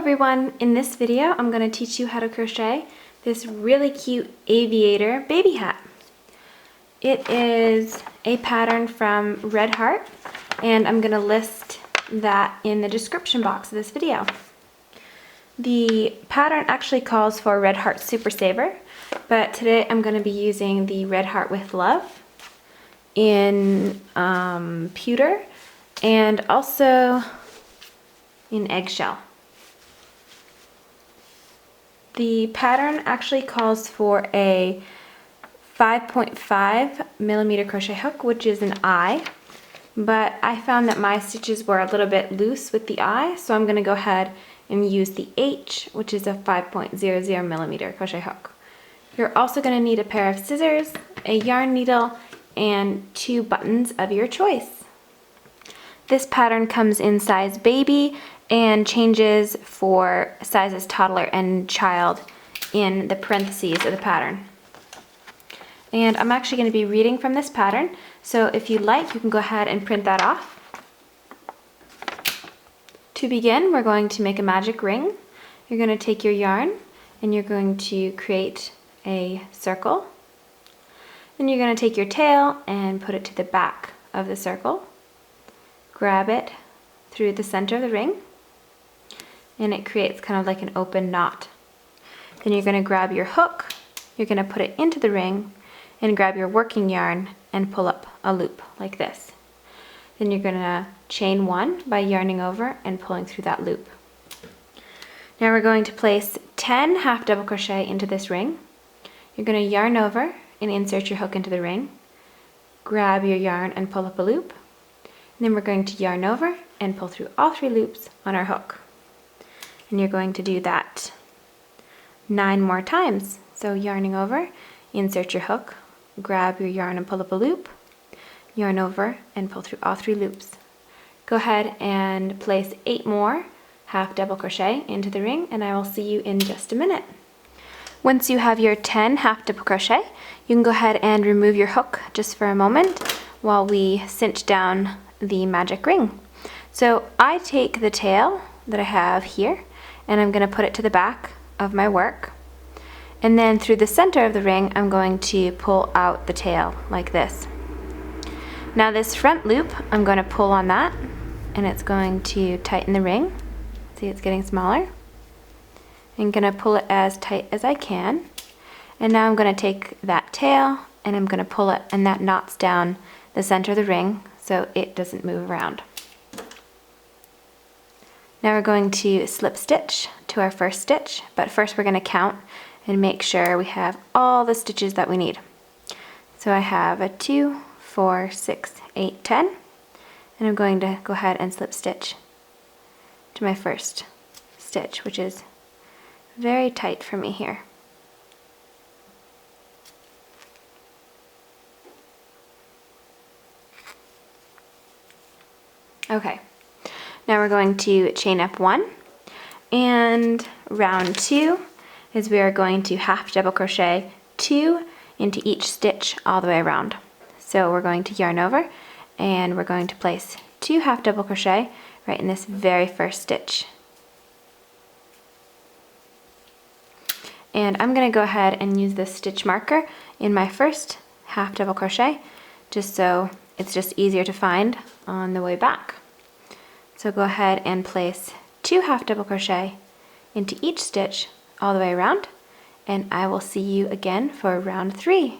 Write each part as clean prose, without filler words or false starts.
everyone! In this video I'm going to teach you how to crochet this really cute aviator baby hat. It is a pattern from Red Heart, and I'm going to list that in the description box of this video. The pattern actually calls for Red Heart Super Saver, but today I'm going to be using the Red Heart with Love in pewter and also in eggshell. The pattern actually calls for a 5.5 millimeter crochet hook, which is an I, but I found that my stitches were a little bit loose with the I, so I'm going to go ahead and use the H, which is a 5.00 millimeter crochet hook. You're also going to need a pair of scissors, a yarn needle, and 2 buttons of your choice. This pattern comes in size baby and changes for sizes toddler and child in the parentheses of the pattern. And I'm actually going to be reading from this pattern, so if you'd like, you can go ahead and print that off. To begin, we're going to make a magic ring. You're going to take your yarn and you're going to create a circle. Then you're going to take your tail and put it to the back of the circle. Grab it through the center of the ring, and it creates kind of like an open knot. Then you're going to grab your hook, you're going to put it into the ring, and grab your working yarn and pull up a loop like this. Then you're going to chain 1 by yarning over and pulling through that loop. Now we're going to place 10 half double crochet into this ring. You're going to yarn over and insert your hook into the ring, grab your yarn and pull up a loop. And then we're going to yarn over and pull through all 3 loops on our hook. And you're going to do that 9 more times. So yarning over, insert your hook, grab your yarn and pull up a loop, yarn over and pull through all 3 loops. Go ahead and place 8 more half double crochet into the ring, and I will see you in just a minute. Once you have your 10 half double crochet, you can go ahead and remove your hook just for a moment while we cinch down the magic ring. So I take the tail that I have here and I'm going to put it to the back of my work, and then through the center of the ring I'm going to pull out the tail like this. Now this front loop, I'm going to pull on that and it's going to tighten the ring. See, it's getting smaller. I'm going to pull it as tight as I can, and now I'm going to take that tail and I'm going to pull it, and that knots down the center of the ring so it doesn't move around. Now we're going to slip stitch to our first stitch, but first we're going to count and make sure we have all the stitches that we need. So I have a 2, 4, 6, 8, 10, and I'm going to go ahead and slip stitch to my first stitch, which is very tight for me here. Okay, now we're going to chain up 1, and round 2 is we are going to half double crochet 2 into each stitch all the way around. So we're going to yarn over and we're going to place 2 half double crochet right in this very first stitch. And I'm going to go ahead and use this stitch marker in my first half double crochet, just so it's just easier to find on the way back. So go ahead and place 2 half double crochet into each stitch all the way around, and I will see you again for round 3.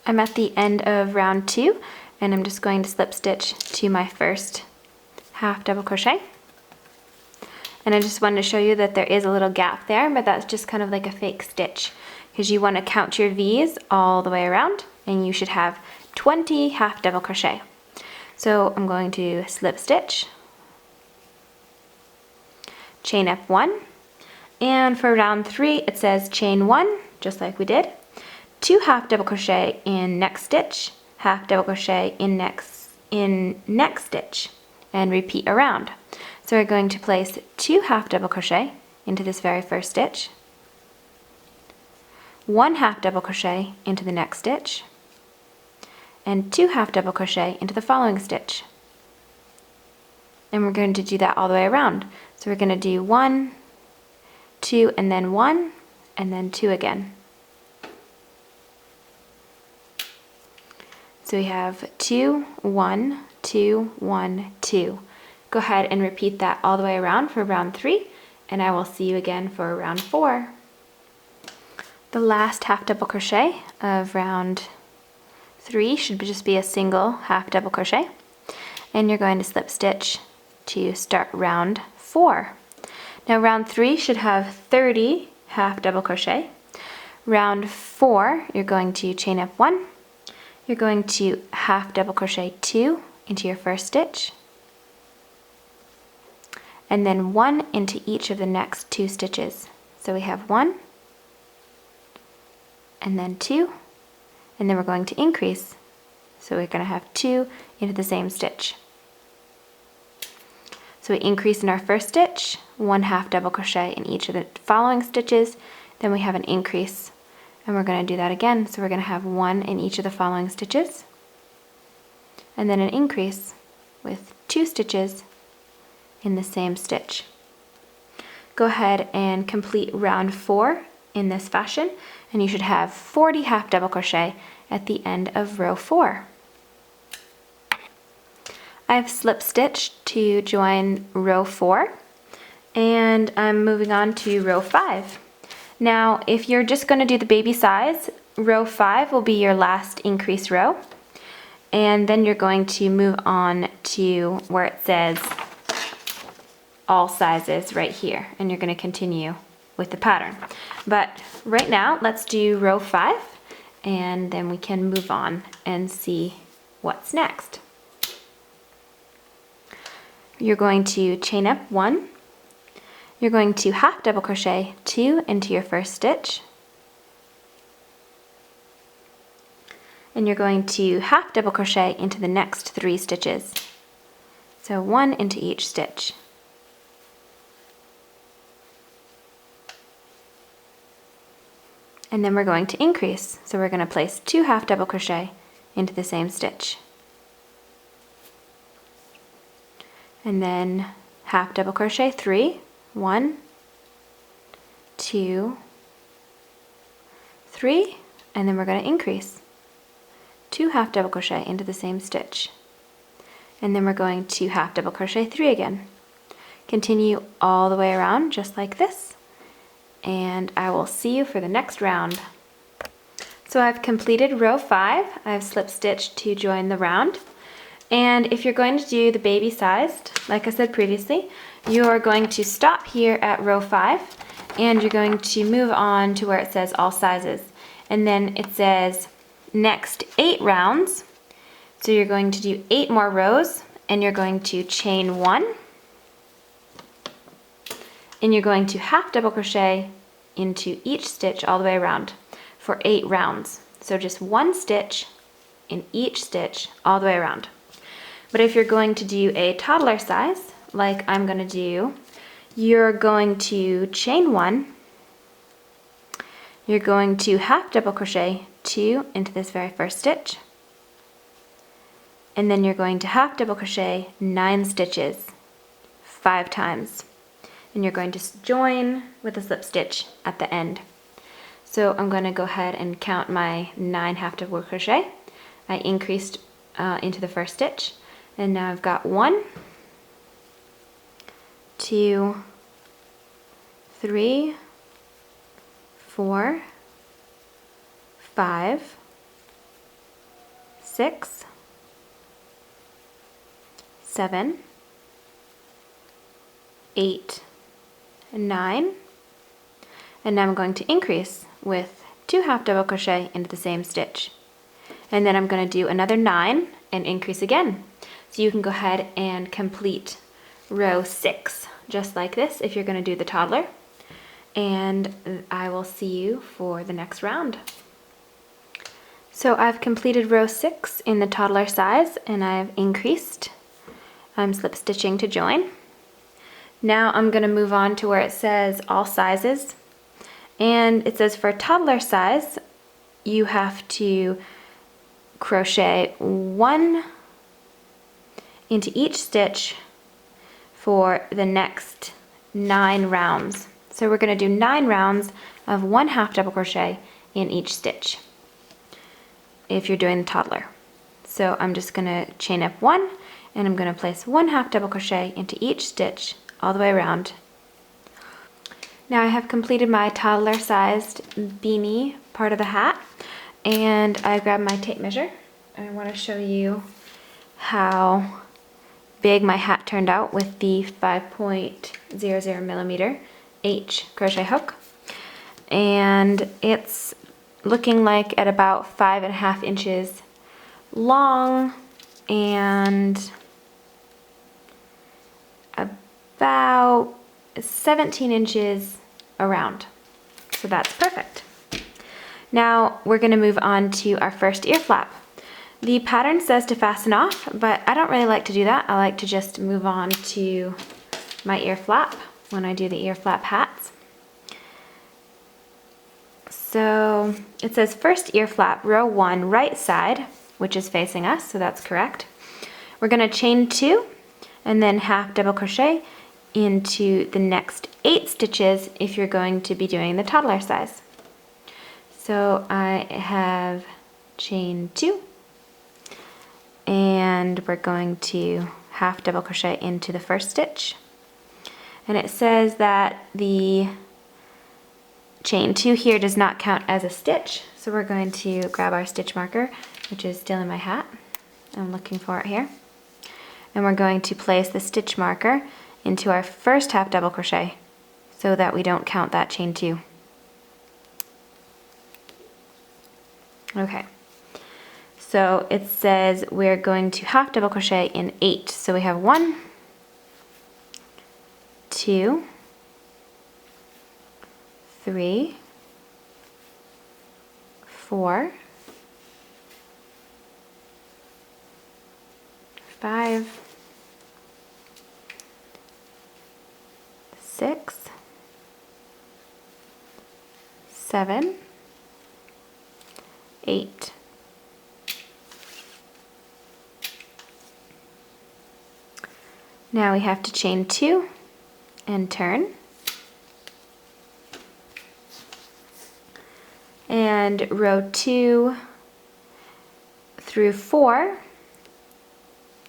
I'm at the end of round 2, and I'm just going to slip stitch to my first half double crochet. And I just wanted to show you that there is a little gap there, but that's just kind of like a fake stitch, because you want to count your V's all the way around, and you should have 20 half double crochet. So I'm going to slip stitch, chain up 1, and for round 3 it says chain 1, just like we did, 2 half double crochet in next stitch, half double crochet in next stitch, and repeat around. So we're going to place 2 half double crochet into this very first stitch, 1 half double crochet into the next stitch, and 2 half double crochet into the following stitch. and we're going to do that all the way around. So we're going to do 1, 2, and then 1, and then 2 again. So we have 2, 1, 2, 1, 2. Go ahead and repeat that all the way around for round 3, and I will see you again for round 4. The last half double crochet of round 3 should just be a single half double crochet, and you're going to slip stitch to start round 4. Now round 3 should have 30 half double crochet. Round 4, you're going to chain up 1. You're going to half double crochet 2 into your first stitch, and then 1 into each of the next 2 stitches. So we have 1, and then 2, and then we're going to increase. So we're going to have 2 into the same stitch. So we increase in our first stitch, 1 half double crochet in each of the following stitches, then we have an increase. And we're going to do that again, so we're going to have 1 in each of the following stitches, and then an increase with 2 stitches in the same stitch. Go ahead and complete round 4 in this fashion, and you should have 40 half double crochet at the end of row 4. I've slip stitched to join row 4, and I'm moving on to row 5. Now, if you're just going to do the baby size, row 5 will be your last increase row, and then you're going to move on to where it says all sizes right here, and you're going to continue with the pattern. But right now, let's do row 5, and then we can move on and see what's next. You're going to chain up 1. You're going to half double crochet 2 into your first stitch, and you're going to half double crochet into the next 3 stitches. So 1 into each stitch. And then we're going to increase. So we're going to place 2 half double crochet into the same stitch. And then half double crochet 3, 1, 2, 3, and then we're going to increase 2 half double crochet into the same stitch, and then we're going to half double crochet 3 again. Continue all the way around just like this, and I will see you for the next round. So I've completed row 5. I've slip stitched to join the round, and if you're going to do the baby sized, like I said previously, you're going to stop here at row 5, and you're going to move on to where it says all sizes, and then it says next 8 rounds. So you're going to do 8 more rows, and you're going to chain 1, and you're going to half double crochet into each stitch all the way around for 8 rounds. So just 1 stitch in each stitch all the way around. But if you're going to do a toddler size, like I'm going to do, you're going to chain 1, you're going to half double crochet 2 into this very first stitch, and then you're going to half double crochet 9 stitches 5 times, and you're going to join with a slip stitch at the end. So I'm going to go ahead and count my 9 half double crochet. I increased into the first stitch, and now I've got 1, 2, 3, 4, 5, 6, 7, 8, 9, and now I'm going to increase with 2 half double crochet into the same stitch, and then I'm going to do another 9 and increase again. So you can go ahead and complete row 6 just like this if you're going to do the toddler, and I will see you for the next round. So I've completed row 6 in the toddler size, and I've increased. I'm slip stitching to join. Now I'm going to move on to where it says all sizes, and it says for toddler size you have to crochet 1 into each stitch for the next 9 rounds. So we're going to do 9 rounds of 1/2 double crochet in each stitch if you're doing the toddler. So I'm just going to chain up 1 and I'm going to place 1/2 double crochet into each stitch all the way around. Now I have completed my toddler sized beanie part of the hat, and I grabbed my tape measure. I want to show you how big my hat turned out with the 5.00 millimeter H crochet hook, and it's looking like at about 5.5 inches long and about 17 inches around. So that's perfect. Now we're going to move on to our first ear flap. The pattern says to fasten off, but I don't really like to do that. I like to just move on to my ear flap when I do the ear flap hats. So it says first ear flap, row 1, right side, which is facing us, so that's correct. We're going to chain 2 and then 1/2 double crochet into the next 8 stitches if you're going to be doing the toddler size. So I have chained 2, and we're going to 1/2 double crochet into the first stitch. And it says that the chain 2 here does not count as a stitch, so we're going to grab our stitch marker, which is still in my hat. I'm looking for it here. And we're going to place the stitch marker into our first 1/2 double crochet so that we don't count that chain 2. Okay, so it says we're going to 1/2 double crochet in 8. So we have 1, 2, 3, 4, 5, 6, 7, 8. Now we have to chain 2 and turn. And row 2 through 4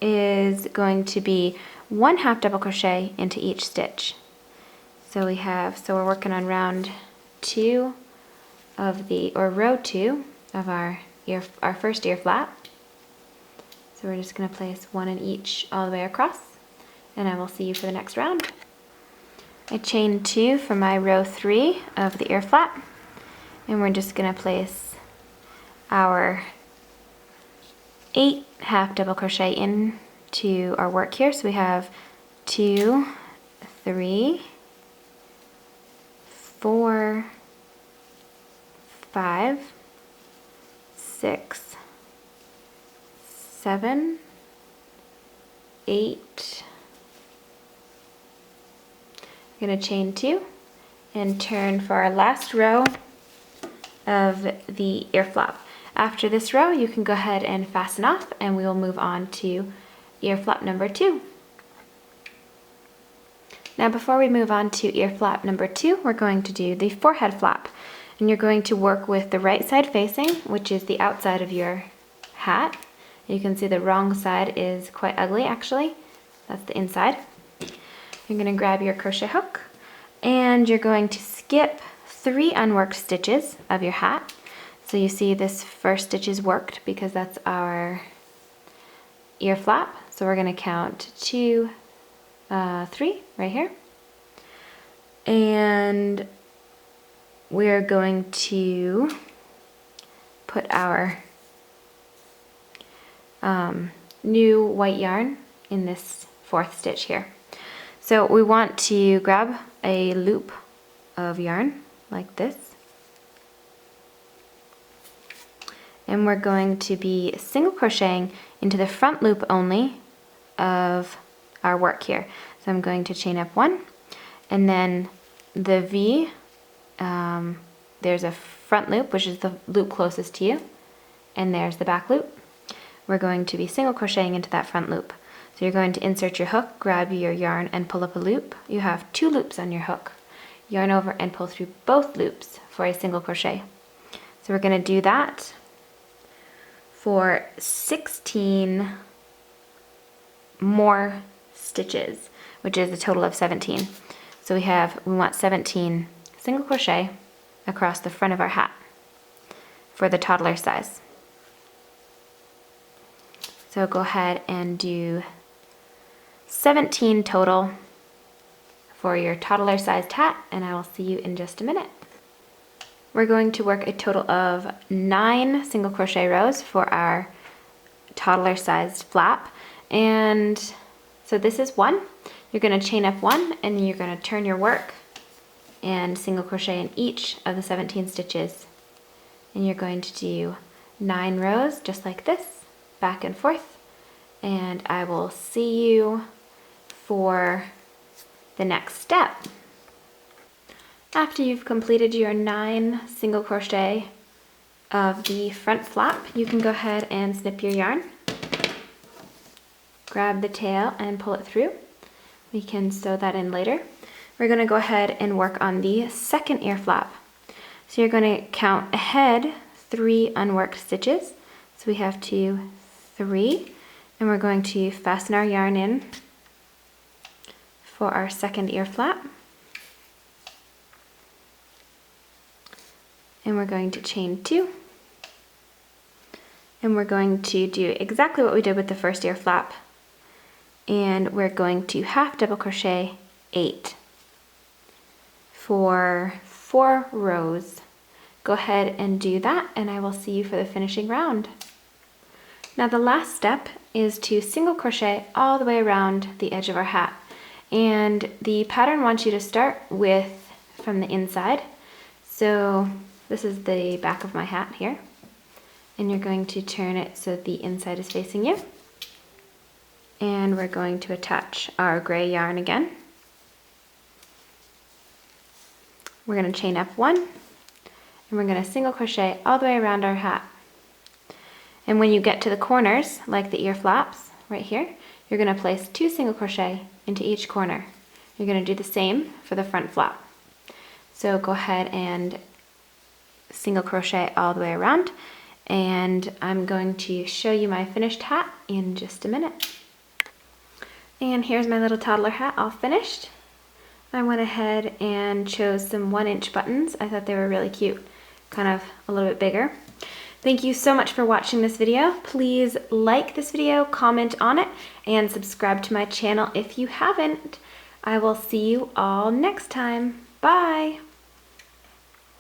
is going to be 1/2 double crochet into each stitch. So we're working on round 2 of row 2 of our first ear flap. So we're just going to place 1 in each all the way across, and I will see you for the next round. I chained 2 for my row 3 of the ear flap, and we're just going to place our 8 1/2 double crochet into our work here. So we have 2, 3, 4, 5, 6, 7, 8. I'm going to chain 2 and turn for our last row of the ear flap. After this row, you can go ahead and fasten off, and we will move on to ear flap number 2. Now before we move on to ear flap number 2, we're going to do the forehead flap. And you're going to work with the right side facing, which is the outside of your hat. You can see the wrong side is quite ugly actually. That's the inside. You're going to grab your crochet hook, and you're going to skip 3 unworked stitches of your hat. So you see this first stitch is worked because that's our ear flap. So we're going to count 2, 3 right here. And we're going to put our new white yarn in this 4th stitch here. So we want to grab a loop of yarn like this, and we're going to be single crocheting into the front loop only of our work here. So I'm going to chain up 1, and then the V, there's a front loop, which is the loop closest to you, and there's the back loop. We're going to be single crocheting into that front loop. So you're going to insert your hook, grab your yarn and pull up a loop. You have 2 loops on your hook. Yarn over and pull through both loops for a single crochet. So we're going to do that for 16 more stitches, which is a total of 17. So we want 17 single crochet across the front of our hat for the toddler size. So go ahead and do 17 total for your toddler sized hat, and I will see you in just a minute. We're going to work a total of 9 single crochet rows for our toddler sized flap. And so this is 1. You're going to chain up 1 and you're going to turn your work and single crochet in each of the 17 stitches. And you're going to do 9 rows just like this, back and forth. And I will see you for the next step. After you've completed your 9 single crochet of the front flap, you can go ahead and snip your yarn. Grab the tail and pull it through. We can sew that in later. We're going to go ahead and work on the second ear flap. So you're going to count ahead 3 unworked stitches. So we have 2, 3, and we're going to fasten our yarn in for our second ear flap. And we're going to chain 2. And we're going to do exactly what we did with the first ear flap. And we're going to half double crochet 8 for 4 rows. Go ahead and do that, and I will see you for the finishing round. Now the last step is to single crochet all the way around the edge of our hat. And the pattern wants you to start with from the inside. So this is the back of my hat here. And you're going to turn it so the inside is facing you. And we're going to attach our gray yarn again. We're going to chain up 1, and we're going to single crochet all the way around our hat. And when you get to the corners, like the ear flaps right here, you're going to place 2 single crochet into each corner. You're going to do the same for the front flap. So go ahead and single crochet all the way around, and I'm going to show you my finished hat in just a minute. And here's my little toddler hat all finished. I went ahead and chose some 1-inch buttons. I thought they were really cute, kind of a little bit bigger. Thank you so much for watching this video. Please like this video, comment on it, and subscribe to my channel if you haven't. I will see you all next time. Bye!